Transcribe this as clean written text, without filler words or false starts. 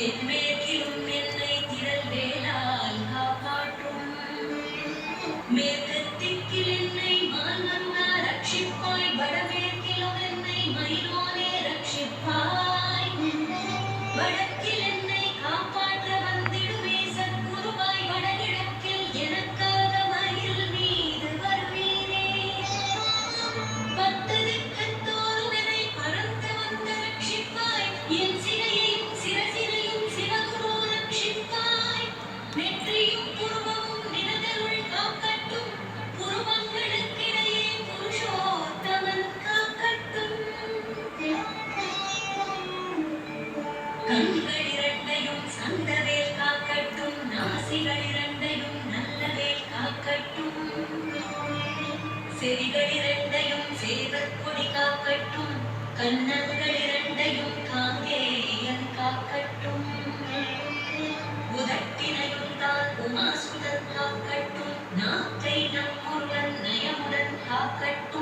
தென்மேற்கிலும் என்னை திரள் வேலால் காப்பாற்றும். மேற்கு திக்கில் என்னை மான்மன்னா ரட்சிப்பாய், வடமேற்கிலும் என்னை மயிலோனே ரட்சிப்பாய். வடக்கில் என்னை காப்பாற்ற வந்திடுமே சத்குருவாய், வடகிழக்கில் எனக்காக மயில் மீது வருவீரே. பத்து திக்கத்தோறும் என்னை பறந்து வந்து ரட்சிப்பாய், என் சிறையையும் சிரசினையும் சிவகுரு ரட்சிப்பாய். நெற்றியும் புருவமும் நினதருள் காக்கட்டும், புருவங்களுக்கிடையே புருஷோத்தமன் காக்கட்டும். கண்கள் இரண்டையும் சந்தவேல் காக்கட்டும், நாசிகள் இரண்டையும் நல்லவேல் காக்கட்டும். செவிகள் இரண்டையும் சேவற்கொடி காக்கட்டும், கன்னங்கள் இரண்டையும் காங்கேயன் காக்கட்டும். உதட்டினையும் தான் உமாசுதன் காக்கட்டும், நாக்கை நம் முருகன் நயமுடன் காக்கட்டும்.